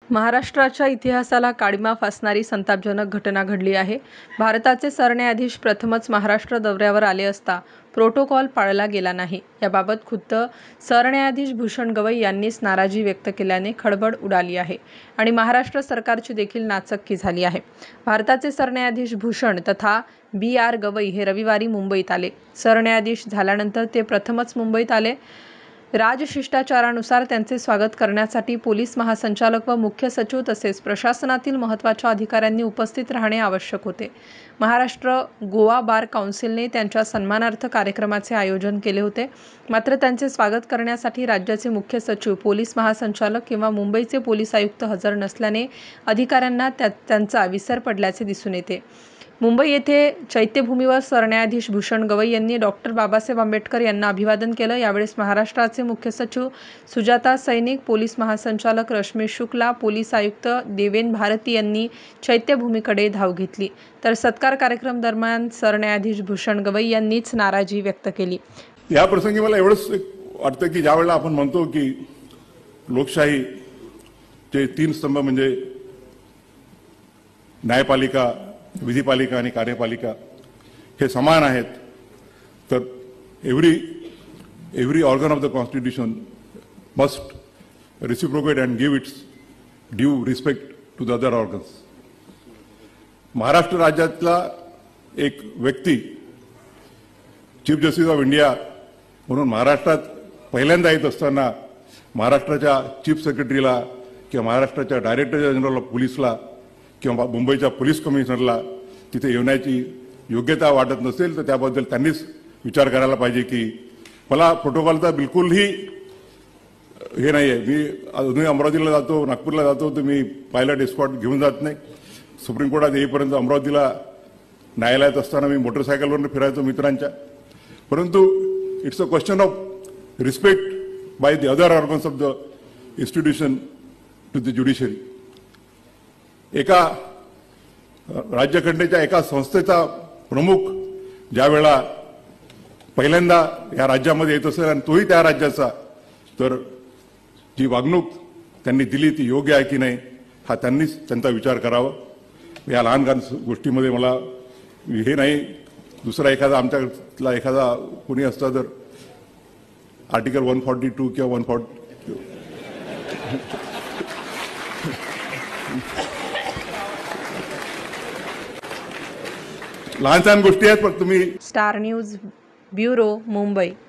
महाराष्ट्राच्या इतिहासाला काळिमा फासणारी संतापजनक घटना घडली आहे। भारताचे सरन्यायाधीश प्रथमच महाराष्ट्र दौऱ्यावर आले असता प्रोटोकॉल पाळला गेला नाही। याबाबत खुद्द सरन्यायाधीश भूषण गवई यांनीच नाराजी व्यक्त केल्याने खळबळ उडाली आहे आणि महाराष्ट्र सरकारची देखील नाचक्की झाली आहे। भारताचे सरन्यायाधीश भूषण तथा BR गवई हे रविवारी मुंबईत आले। सरन्यायाधीश झाल्यानंतर ते प्रथमच मुंबईत आले। राजशिष्टाचारानुसार त्यांचे स्वागत करण्यासाठी पोलीस महासंचालक व मुख्य सचिव तसेच प्रशासनातील महत्त्वाच्या अधिकाऱ्यांनी उपस्थित राहणे आवश्यक होते। महाराष्ट्र गोवा बार काउन्सिलने त्यांच्या सन्मानार्थ कार्यक्रमाचे आयोजन केले होते। मात्र त्यांचे स्वागत करण्यासाठी राज्याचे मुख्य सचिव, पोलीस महासंचालक किंवा मुंबईचे पोलीस आयुक्त हजर नसल्याने अधिकाऱ्यांना त्यांचा विसर पडल्याचे दिसून येते। मुंबई येथे चैत्यभूमीवर सरन्यायाधीश भूषण गवई यांनी डॉक्टर बाबासाहेब आंबेडकर यांना अभिवादन केलं। यावेळेस महाराष्ट्राचे मुख्य सचिव सुजाता सैनिक, पोलीस महासंचालक रश्मी शुक्ला, पोलीस आयुक्त देवेन भारती यांनी चैत्यभूमीकडे धाव घेतली। तर सत्कार कार्यक्रम दरम्यान सरन्यायाधीश भूषण गवई यांनीच नाराजी व्यक्त केली। या प्रसंगी मला एवढंच वाटतं की ज्यावेळेला आपण म्हणतो की लोकशाहीचे 3 स्तंभ म्हणजे न्यायपालिका, विधिपालिका आणि कार्यपालिका हे समान आहेत, तर every organ of the constitution must reciprocate and give its due respect to the other organs. Maharashtra राज्यातला एक व्यक्ती चीफ जस्टिस ऑफ इंडिया म्हणून महाराष्ट्रात पहिल्यांदा येत असताना महाराष्ट्राच्या चीफ सेक्रेटरीला किंवा महाराष्ट्राच्या डायरेक्टर जनरल ऑफ पोलीसला किंवा मुंबईच्या पोलीस कमिशनरला तिथे येण्याची योग्यता वाटत नसेल तर त्याबद्दल त्यांनीच विचार करायला पाहिजे की मला प्रोटोकॉलचा बिलकुलही हे नाही आहे। मी अजूनही अमरावतीला जातो, नागपूरला जातो, तर मी पायलट एस्कॉर्ट घेऊन जात नाही। सुप्रीम कोर्टात येईपर्यंत अमरावतीला न्यायालयात असताना मी मोटरसायकलवरून फिरायचो मित्रांच्या। परंतु it's a question of respect by the other organs of the institution to the judiciary. एका राज्यघटनेच्या एका संस्थेचा प्रमुख ज्यावेळेला पहिल्यांदा या राज्यामध्ये येत असेल आणि तोही त्या राज्याचा, तर जी वागणूक त्यांनी दिली ती योग्य आहे की नाही हा त्यांनीच त्यांचा विचार करावा। या लहान गोष्टीमध्ये मला हे नाही, दुसरा एखादा आमच्यातला एखादा कोणी असता तर आर्टिकल 142 किंवा 140 लहान सहान गोष्टी आहेत, पण तुम्ही स्टार न्यूज ब्युरो, मुंबई।